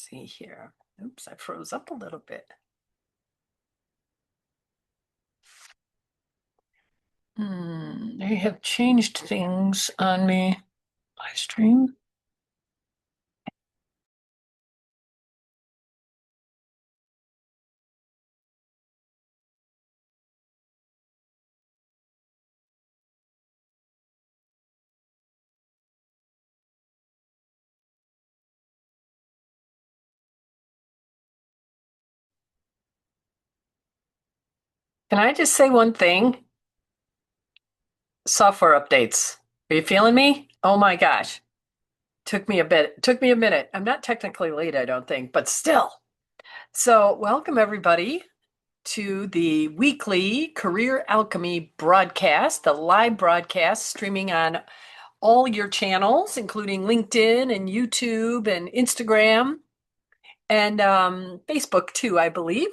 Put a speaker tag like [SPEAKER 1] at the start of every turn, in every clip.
[SPEAKER 1] See here. Oops, I froze up a little bit. They have changed things on me. Live stream. Can I just say one thing? Software updates. Are you feeling me? Oh my gosh. Took me a minute. I'm not technically late, I don't think, but still. So, welcome everybody to the weekly Career Alchemy broadcast, the live broadcast streaming on all your channels, including LinkedIn and YouTube and Instagram and Facebook too, I believe.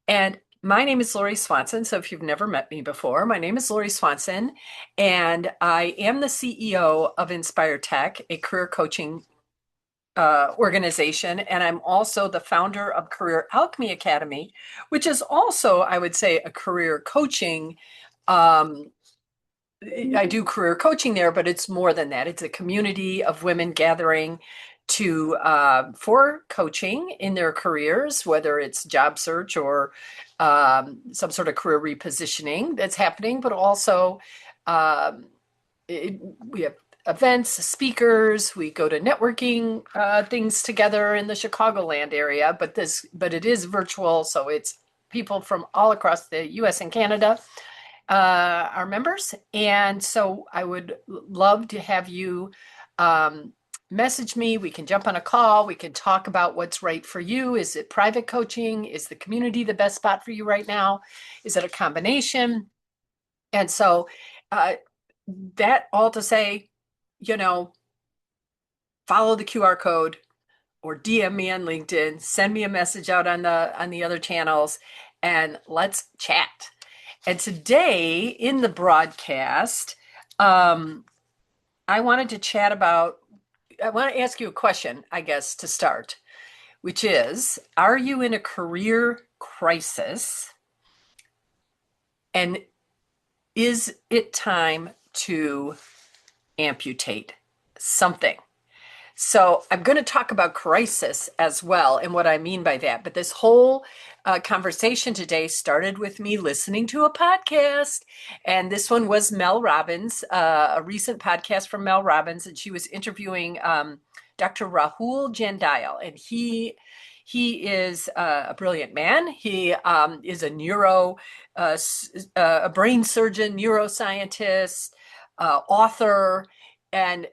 [SPEAKER 1] And my name is Lori Swanson. So if you've never met me before, my name is Lori Swanson, and I am the CEO of Inspire Tech, a career coaching organization. And I'm also the founder of Career Alchemy Academy, which is also, I would say, a career coaching. Um, I do career coaching there, but it's more than that. It's a community of women gathering to for coaching in their careers, whether it's job search or some sort of career repositioning that's happening, but also um, we have events, speakers. We go to networking things together in the Chicagoland area, but it is virtual, so it's people from all across the U.S. and Canada are members. And so I would love to have you message me. We can jump on a call. We can talk about what's right for you. Is it private coaching? Is the community the best spot for you right now? Is it a combination? And so uh, that all to say, you know, follow the QR code or DM me on LinkedIn, send me a message out on the other channels, and let's chat. And today in the broadcast, um, I wanted to chat about, I want to ask you a question, I guess, to start, which is, are you in a career crisis? And is it time to amputate something? So I'm going to talk about crisis as well and what I mean by that. But this whole conversation today started with me listening to a podcast. And this one was Mel Robbins, a recent podcast from Mel Robbins. And she was interviewing Dr. Rahul Jandayal. And he is a brilliant man. He is a brain surgeon, neuroscientist, author, and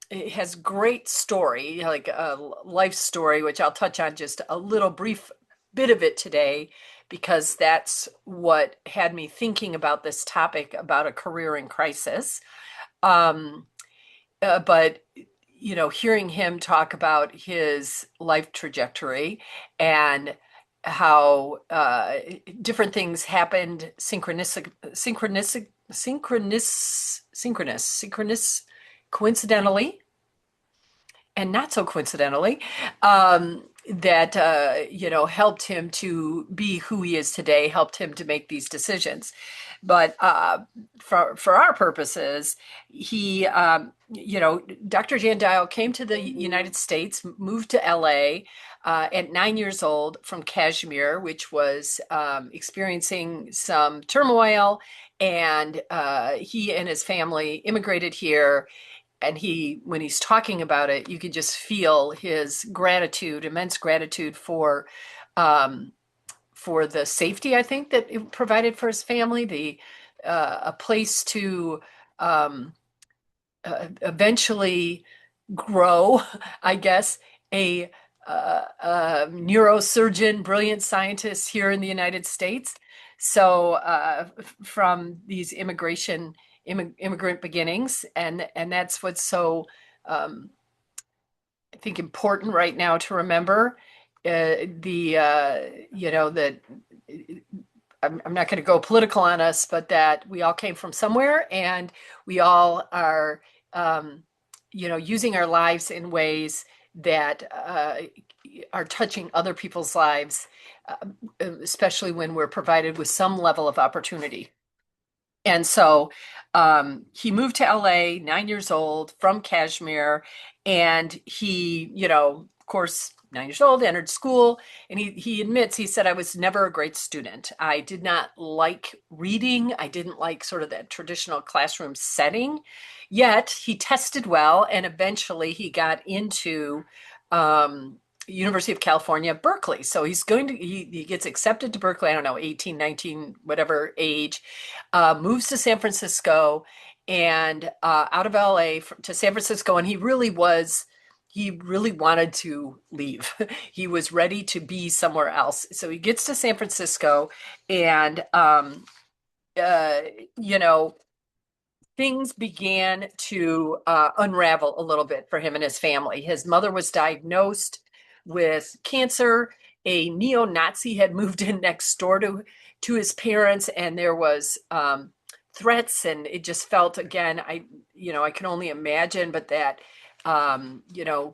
[SPEAKER 1] it has great story, like a life story, which I'll touch on just a little brief bit of it today, because that's what had me thinking about this topic about a career in crisis. Um, but hearing him talk about his life trajectory and how different things happened coincidentally and not so coincidentally, that helped him to be who he is today, helped him to make these decisions. But for our purposes, he, Dr. Jandile came to the United States, moved to LA at 9 years old from Kashmir, which was experiencing some turmoil, and he and his family immigrated here. And when he's talking about it, you can just feel his gratitude, immense gratitude um, for the safety, I think, that it provided for his family, a place to um, eventually grow, I guess, a neurosurgeon, brilliant scientist here in the United States. So from these immigrant beginnings, and that's what's so I think important right now to remember. The that I'm not going to go political on us, but that we all came from somewhere, and we all are using our lives in ways that are touching other people's lives, uh, especially when we're provided with some level of opportunity. And so he moved to LA, 9 years old, from Kashmir. And he, of course, 9 years old, entered school. And he admits, he said, I was never a great student. I did not like reading. I didn't like sort of that traditional classroom setting. Yet he tested well. And eventually he got into um, University of California, Berkeley. So he gets accepted to Berkeley, I don't know, 18, 19, whatever age, moves to San Francisco and out of LA to San Francisco. And he really wanted to leave. He was ready to be somewhere else. So he gets to San Francisco and, uh, you know, things began to unravel a little bit for him and his family. His mother was diagnosed with cancer. A neo-Nazi had moved in next door to his parents, and there was threats, and it just felt again, I can only imagine, but that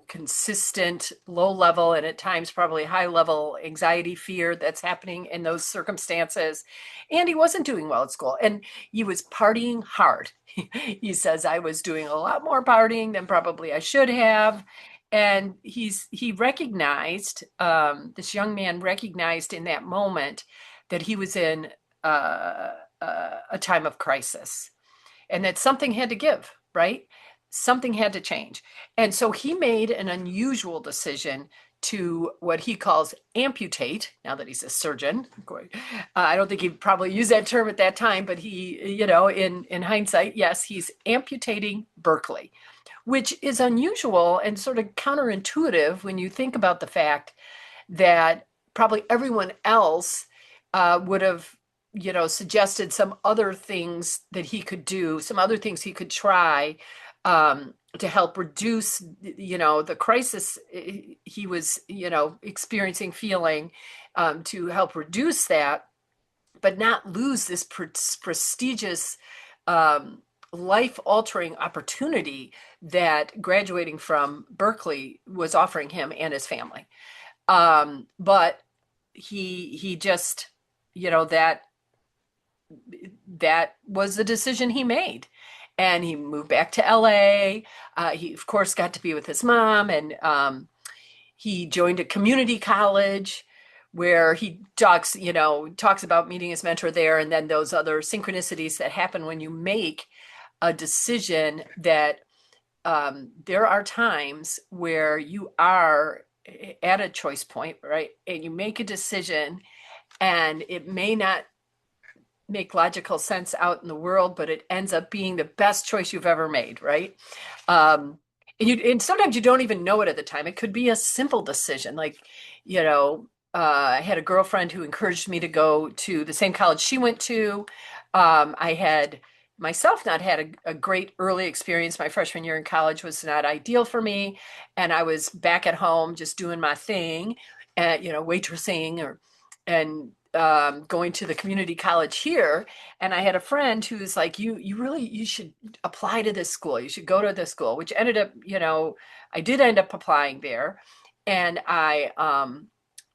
[SPEAKER 1] consistent low level and at times probably high level anxiety, fear that's happening in those circumstances. And he wasn't doing well at school, and he was partying hard. He says, I was doing a lot more partying than probably I should have. And he recognized, this young man recognized in that moment that he was in a time of crisis and that something had to give, right? Something had to change. And so he made an unusual decision to what he calls amputate, now that he's a surgeon. I don't think he'd probably use that term at that time, but in hindsight, yes, he's amputating Berkeley, which is unusual and sort of counterintuitive when you think about the fact that probably everyone else would have, suggested some other things that he could do, some other things he could try to help reduce, the crisis he was, experiencing, feeling, to help reduce that, but not lose this prestigious, life-altering opportunity that graduating from Berkeley was offering him and his family. But he just, that was the decision he made. And he moved back to LA. He, of course, got to be with his mom, and he joined a community college where he talks about meeting his mentor there, and then those other synchronicities that happen when you make a decision that there are times where you are at a choice point, right? And you make a decision, and it may not make logical sense out in the world, but it ends up being the best choice you've ever made, right? And sometimes you don't even know it at the time. It could be a simple decision, like, I had a girlfriend who encouraged me to go to the same college she went to. I had myself not had a great early experience. My freshman year in college was not ideal for me, and I was back at home just doing my thing, and waitressing and going to the community college here. And I had a friend who was like, you should apply to this school. You should go to this school, which ended up, I did end up applying there. And I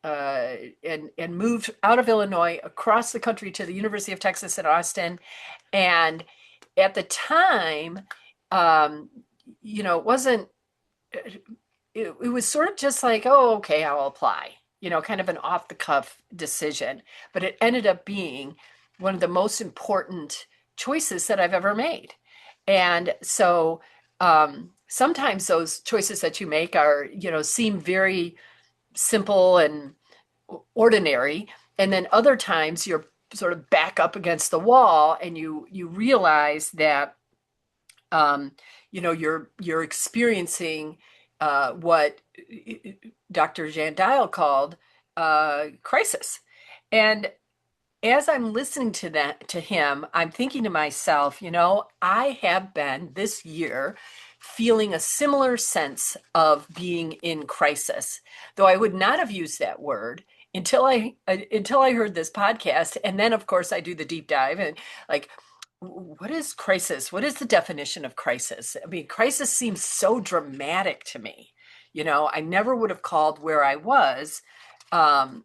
[SPEAKER 1] and moved out of Illinois across the country to the University of Texas at Austin. And at the time, it wasn't, it was sort of just like, oh, okay, I'll apply, kind of an off the cuff decision. But it ended up being one of the most important choices that I've ever made. And so sometimes those choices that you make are, seem very simple and ordinary. And then other times you're sort of back up against the wall, and you realize that you're experiencing what Dr. Jan Dial called crisis. And as I'm listening to him, I'm thinking to myself, I have been this year feeling a similar sense of being in crisis, though I would not have used that word until I heard this podcast. And then, of course, I do the deep dive and like, what is crisis? What is the definition of crisis? I mean, crisis seems so dramatic to me. I never would have called where I was, um,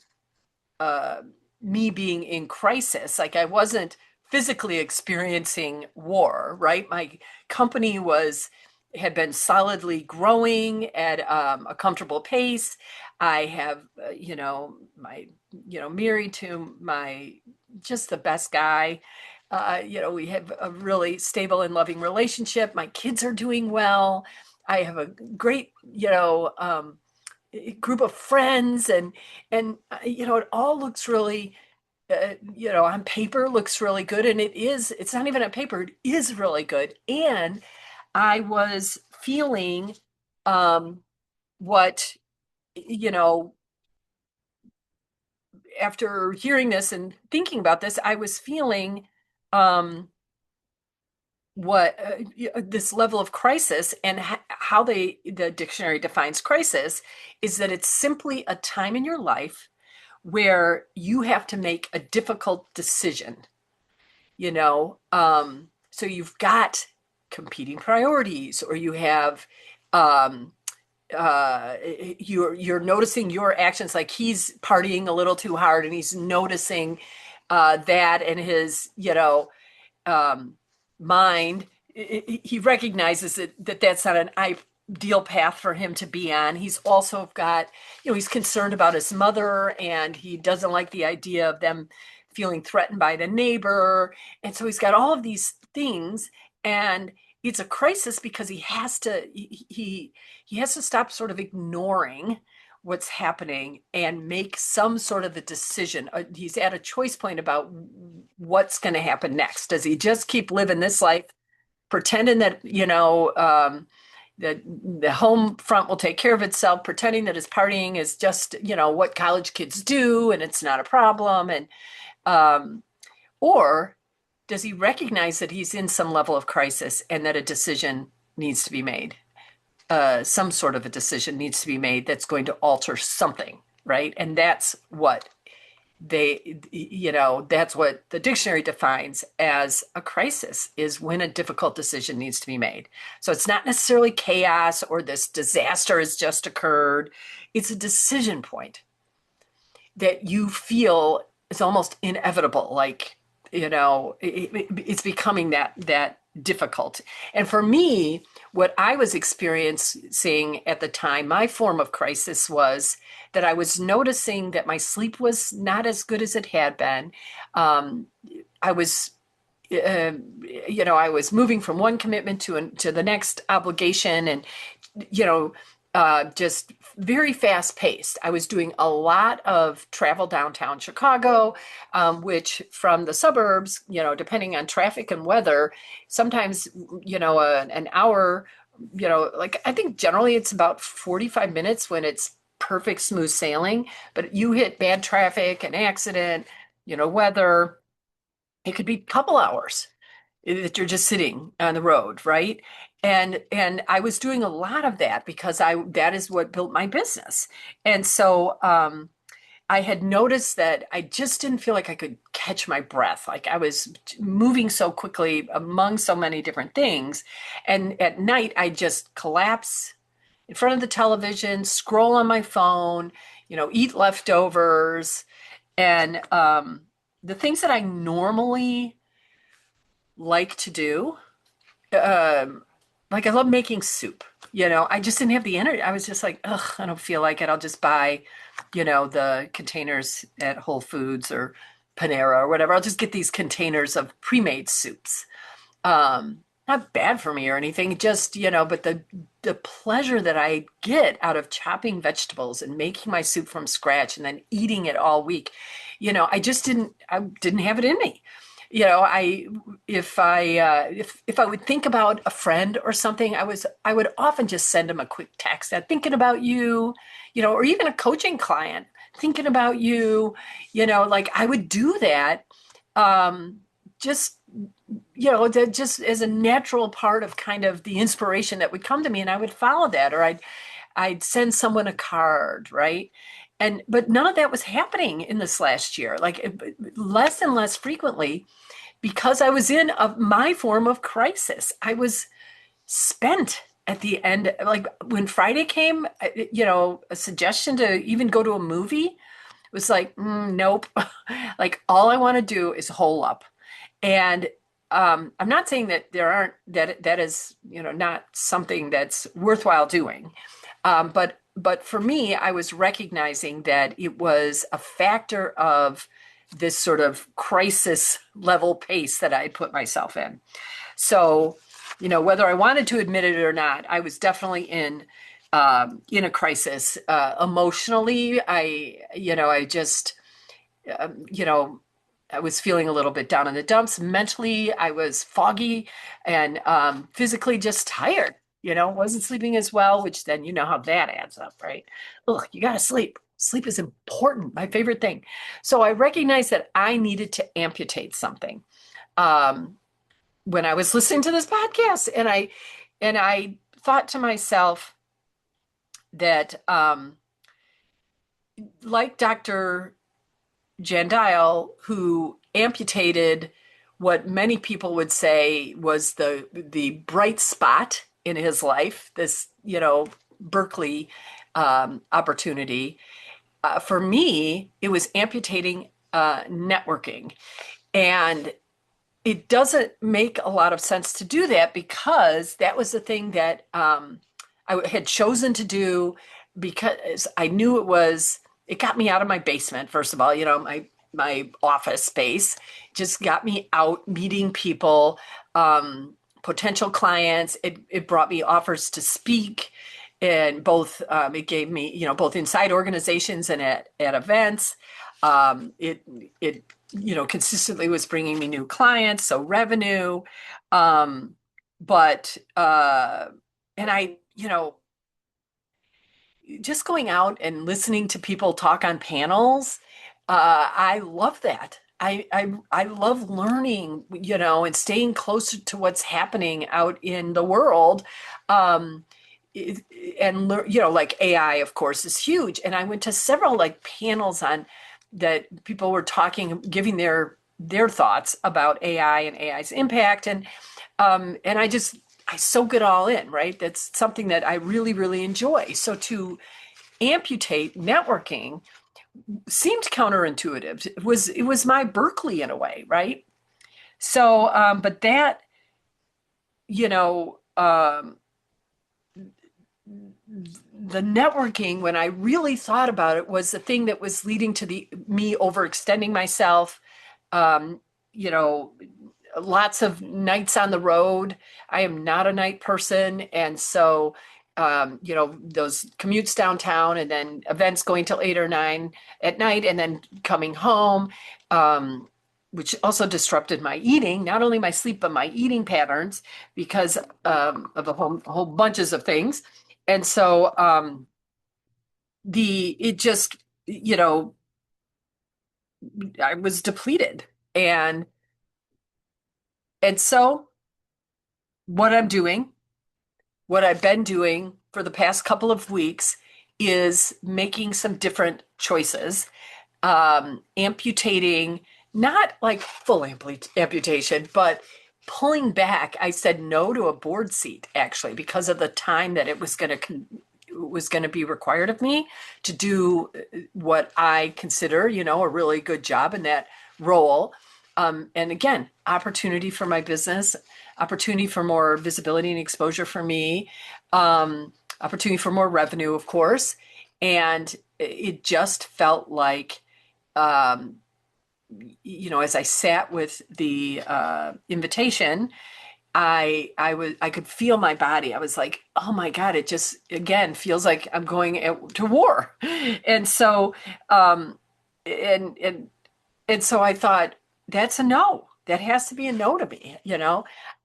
[SPEAKER 1] uh, me being in crisis. Like I wasn't physically experiencing war, right? My company had been solidly growing at a comfortable pace. I have, married to my just the best guy. We have a really stable and loving relationship. My kids are doing well. I have a great, group of friends, and it all looks really, on paper looks really good, and it's not even on paper, it is really good. And I was feeling, um what, you know after hearing this and thinking about this, I was feeling, um what this level of crisis, and how the dictionary defines crisis is that it's simply a time in your life where you have to make a difficult decision, so you've got competing priorities, or you have, um you're noticing your actions, like he's partying a little too hard and he's noticing that in his, um, mind. He recognizes that that's not an ideal path for him to be on. He's also got, he's concerned about his mother, and he doesn't like the idea of them feeling threatened by the neighbor. And so he's got all of these things, and it's a crisis because he has to stop sort of ignoring what's happening and make some sort of a decision. He's at a choice point about what's going to happen next. Does he just keep living this life, pretending that, the home front will take care of itself, pretending that his partying is just, what college kids do and it's not a problem? And, um, or does he recognize that he's in some level of crisis and that a decision needs to be made? Some sort of a decision needs to be made that's going to alter something, right? And that's what the dictionary defines as a crisis, is when a difficult decision needs to be made. So it's not necessarily chaos or this disaster has just occurred. It's a decision point that you feel is almost inevitable. Like, it's becoming that difficult. And for me, what I was experiencing at the time, my form of crisis was that I was noticing that my sleep was not as good as it had been. Um, I was, I was moving from one commitment to the next obligation, and you know, just very fast paced. I was doing a lot of travel downtown Chicago, which from the suburbs, depending on traffic and weather, sometimes, an hour, like I think generally it's about 45 minutes when it's perfect smooth sailing, but you hit bad traffic, an accident, weather, it could be a couple hours that you're just sitting on the road, right? And I was doing a lot of that because that is what built my business. And so I had noticed that I just didn't feel like I could catch my breath. Like I was moving so quickly among so many different things. And at night, I just collapse in front of the television, scroll on my phone, eat leftovers. And the things that I normally like to do, um, like I love making soup. I just didn't have the energy. I was just like, ugh, I don't feel like it. I'll just buy, the containers at Whole Foods or Panera or whatever. I'll just get these containers of pre-made soups. Not bad for me or anything, just, but the pleasure that I get out of chopping vegetables and making my soup from scratch and then eating it all week, I didn't have it in me. I if I would think about a friend or something, I would often just send them a quick text that thinking about you, or even a coaching client thinking about you, like I would do that, just just as a natural part of kind of the inspiration that would come to me, and I would follow that, or I'd send someone a card, right? But none of that was happening in this last year, like less and less frequently, because I was in my form of crisis. I was spent. at the end, like when Friday came, a suggestion to even go to a movie, it was like, nope. Like all I want to do is hole up. And I'm not saying that there aren't that is, not something that's worthwhile doing. But for me, I was recognizing that it was a factor of this sort of crisis level pace that I put myself in. So, whether I wanted to admit it or not, I was definitely in a crisis. Emotionally, I just, you know, I was feeling a little bit down in the dumps. Mentally, I was foggy and physically just tired. Wasn't sleeping as well, which then you know how that adds up, right? Look, you got to sleep. Sleep is important, my favorite thing. So I recognized that I needed to amputate something. Um, when I was listening to this podcast, and I thought to myself that like Dr. Jandile, who amputated what many people would say was the bright spot in his life, this Berkeley opportunity. For me, it was amputating networking, and it doesn't make a lot of sense to do that because that was the thing that I had chosen to do because I knew it got me out of my basement, first of all, my office space just got me out meeting people, potential clients. It brought me offers to speak and it gave me, both inside organizations and at events. It consistently was bringing me new clients, so revenue. Um, but and I, just going out and listening to people talk on panels, I love that. I love learning, and staying closer to what's happening out in the world. Um, and learn, like AI, of course, is huge. And I went to several like panels on that people were talking, giving their thoughts about AI and AI's impact. And I soak it all in, right? That's something that I really, really enjoy. So to amputate networking seemed counterintuitive. It was my Berkeley in a way, right? So, but that, you know, the networking, when I really thought about it, was the thing that was leading to me overextending myself. Um, you know, Lots of nights on the road. I am not a night person, and so those commutes downtown and then events going till 8 or 9 at night, and then coming home, which also disrupted my eating, not only my sleep but my eating patterns because of a whole bunches of things. And so the it just I was depleted, and so what I'm doing, what I've been doing for the past couple of weeks is making some different choices, amputating, not like full amputation, but pulling back. I said no to a board seat actually because of the time that it was going to be required of me to do what I consider, a really good job in that role. And again, opportunity for my business, opportunity for more visibility and exposure for me, opportunity for more revenue, of course. And it just felt like, as I sat with the invitation, I could feel my body. I was like, oh my God, it just again feels like I'm going to war. And so, and and and so I thought, that's a no. That has to be a no to me.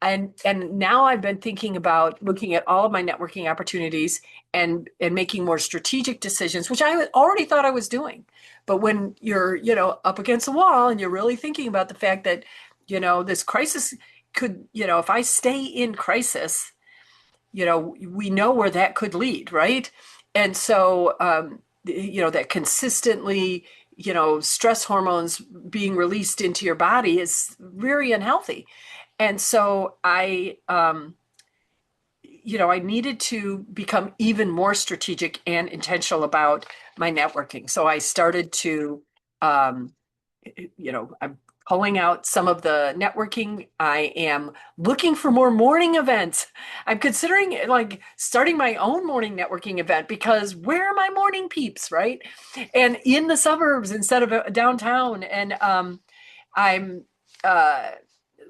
[SPEAKER 1] And now I've been thinking about looking at all of my networking opportunities and making more strategic decisions, which I already thought I was doing. But when you're, up against the wall and you're really thinking about the fact that, this crisis could, if I stay in crisis, we know where that could lead, right? And so, that consistently, stress hormones being released into your body is very unhealthy. And so I needed to become even more strategic and intentional about my networking. So I started to, um, I'm pulling out some of the networking. I am looking for more morning events. I'm considering like starting my own morning networking event because where are my morning peeps, right? And in the suburbs instead of downtown. And I'm uh,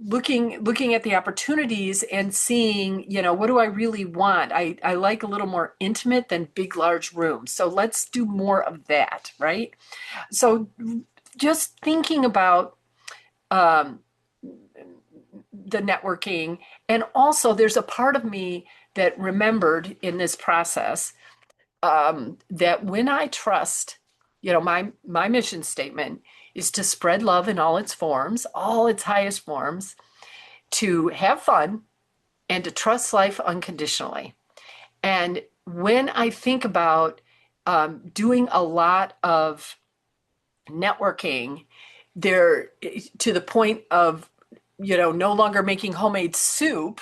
[SPEAKER 1] looking at the opportunities and seeing, what do I really want? I like a little more intimate than big, large rooms. So let's do more of that, right? So just thinking about um, the networking. And also, there's a part of me that remembered in this process that when I trust, my mission statement is to spread love in all its forms, all its highest forms, to have fun, and to trust life unconditionally. And when I think about doing a lot of networking, there to the point of no longer making homemade soup,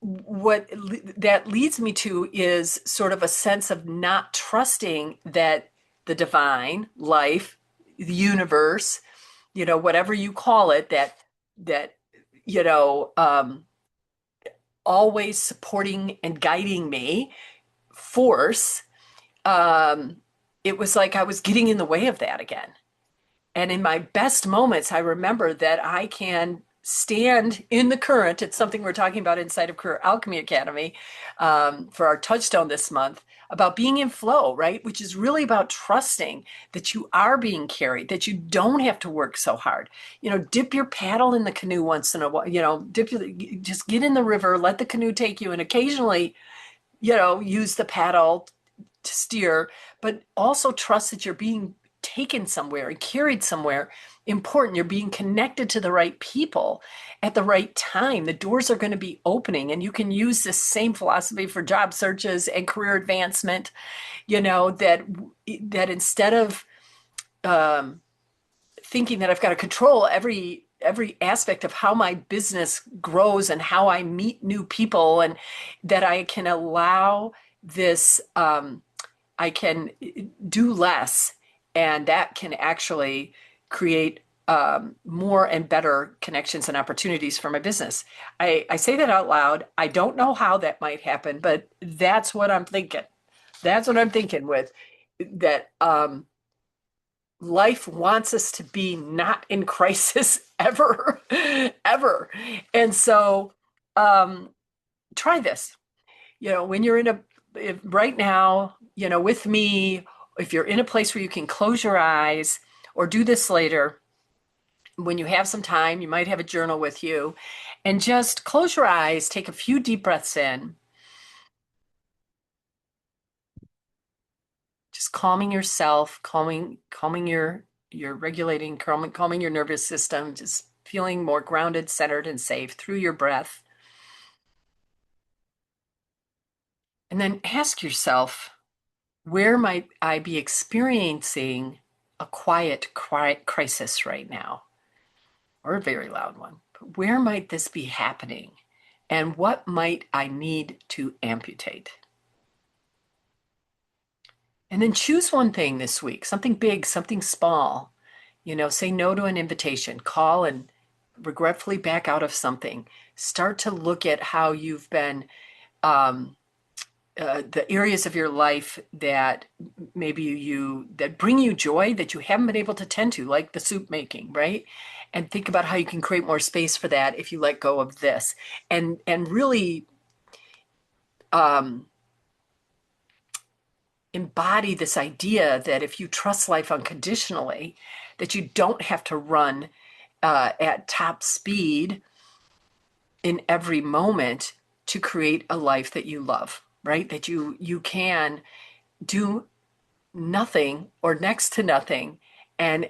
[SPEAKER 1] what that leads me to is sort of a sense of not trusting that the divine life, the universe, whatever you call it, that you know always supporting and guiding me force, um it was like I was getting in the way of that again. And in my best moments, I remember that I can stand in the current. It's something we're talking about inside of Career Alchemy Academy for our touchstone this month about being in flow, right? Which is really about trusting that you are being carried, that you don't have to work so hard. Dip your paddle in the canoe once in a while, just get in the river, let the canoe take you, and occasionally, use the paddle to steer, but also trust that you're being taken somewhere and carried somewhere important. You're being connected to the right people at the right time. The doors are going to be opening, and you can use this same philosophy for job searches and career advancement. That instead of um, thinking that I've got to control every aspect of how my business grows and how I meet new people, and that I can allow this. I can do less, and that can actually create more and better connections and opportunities for my business. I say that out loud. I don't know how that might happen, but that's what I'm thinking. That's what I'm thinking with that. Life wants us to be not in crisis ever, ever. And so um, try this. When you're right now, with me, if you're in a place where you can close your eyes or do this later, when you have some time, you might have a journal with you, and just close your eyes, take a few deep breaths in, just calming yourself, calming your regulating, calming your nervous system, just feeling more grounded, centered, and safe through your breath. And then ask yourself, where might I be experiencing a quiet crisis right now, or a very loud one? But where might this be happening? And what might I need to amputate? And then choose one thing this week, something big, something small. Say no to an invitation, call and regretfully back out of something. Start to look at how you've been um, the areas of your life that maybe that bring you joy that you haven't been able to tend to, like the soup making, right? And think about how you can create more space for that if you let go of this, and really um, embody this idea that if you trust life unconditionally, that you don't have to run at top speed in every moment to create a life that you love, right? That you can do nothing or next to nothing, and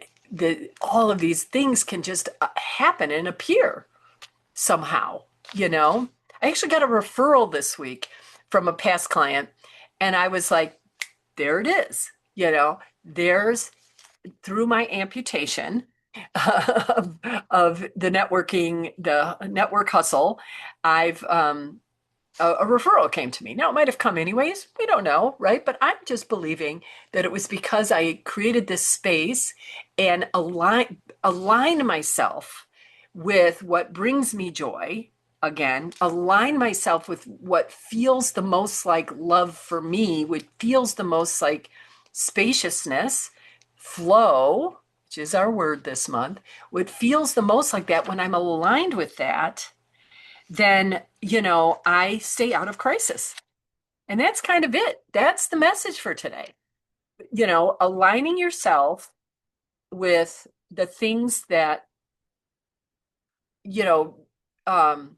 [SPEAKER 1] all of these things can just happen and appear somehow. I actually got a referral this week from a past client, and I was like, there it is. There's through my amputation of the network hustle. I've a referral came to me. Now, it might have come anyways. We don't know, right? But I'm just believing that it was because I created this space and align myself with what brings me joy. Again, align myself with what feels the most like love for me, what feels the most like spaciousness, flow, which is our word this month, what feels the most like that. When I'm aligned with that, then, I stay out of crisis. And that's kind of it. That's the message for today. Aligning yourself with the things that, you know, um,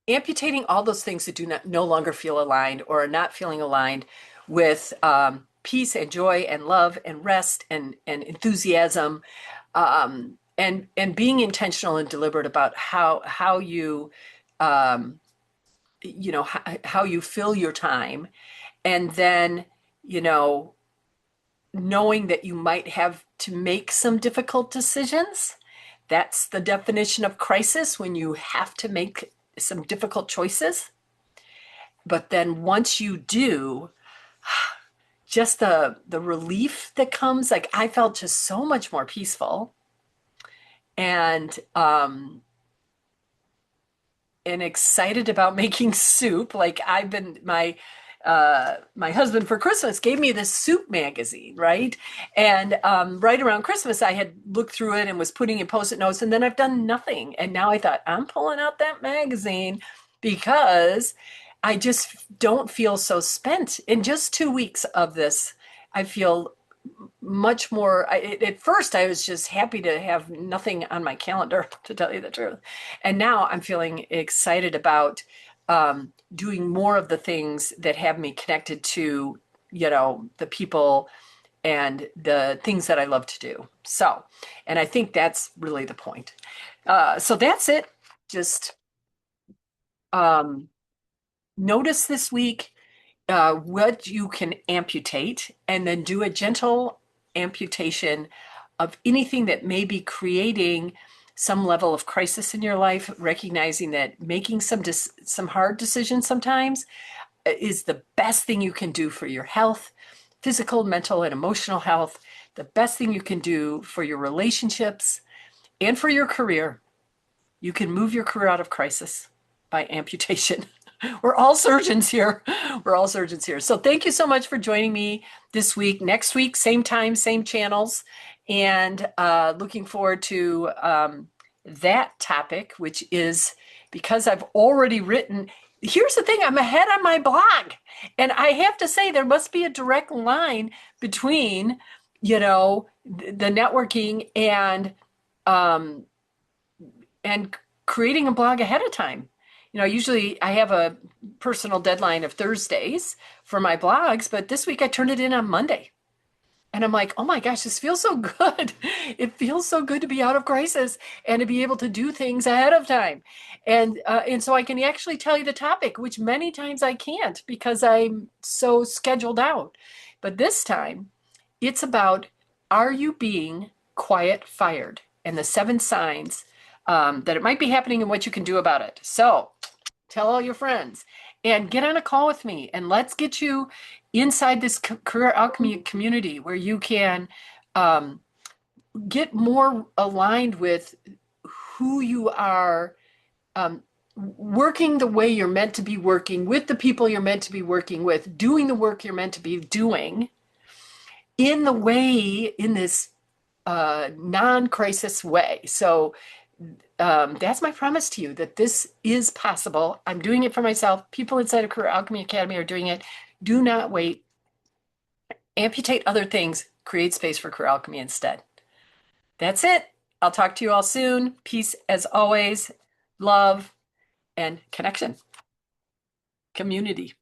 [SPEAKER 1] amputating all those things that do not no longer feel aligned or are not feeling aligned with peace and joy and love and rest and enthusiasm, and being intentional and deliberate about how you um, how you fill your time, and then you know knowing that you might have to make some difficult decisions. That's the definition of crisis, when you have to make some difficult choices. But then once you do, just the relief that comes, like I felt just so much more peaceful and excited about making soup. Like I've been my husband for Christmas gave me this soup magazine, right? And right around Christmas, I had looked through it and was putting in post-it notes, and then I've done nothing. And now I thought I'm pulling out that magazine because I just don't feel so spent. In just 2 weeks of this, I feel much more. At first, I was just happy to have nothing on my calendar, to tell you the truth. And now I'm feeling excited about doing more of the things that have me connected to, the people and the things that I love to do. So, and I think that's really the point. So that's it. Just um, notice this week what you can amputate, and then do a gentle amputation of anything that may be creating some level of crisis in your life, recognizing that making some hard decisions sometimes is the best thing you can do for your health, physical, mental, and emotional health, the best thing you can do for your relationships and for your career. You can move your career out of crisis by amputation. We're all surgeons here. We're all surgeons here. So thank you so much for joining me this week. Next week, same time, same channels. And looking forward to that topic, which is, because I've already written. Here's the thing, I'm ahead on my blog. And I have to say, there must be a direct line between, the networking um, and creating a blog ahead of time. Usually I have a personal deadline of Thursdays for my blogs, but this week I turned it in on Monday. And I'm like, oh my gosh, this feels so good. It feels so good to be out of crisis and to be able to do things ahead of time. And so I can actually tell you the topic, which many times I can't because I'm so scheduled out. But this time it's about, are you being quiet fired? And the 7 signs that it might be happening and what you can do about it. So tell all your friends and get on a call with me, and let's get you inside this career alchemy community where you can get more aligned with who you are, working the way you're meant to be working, with the people you're meant to be working with, doing the work you're meant to be doing in this non-crisis way. So that's my promise to you, that this is possible. I'm doing it for myself. People inside of Career Alchemy Academy are doing it. Do not wait. Amputate other things. Create space for Career Alchemy instead. That's it. I'll talk to you all soon. Peace as always. Love and connection. Community.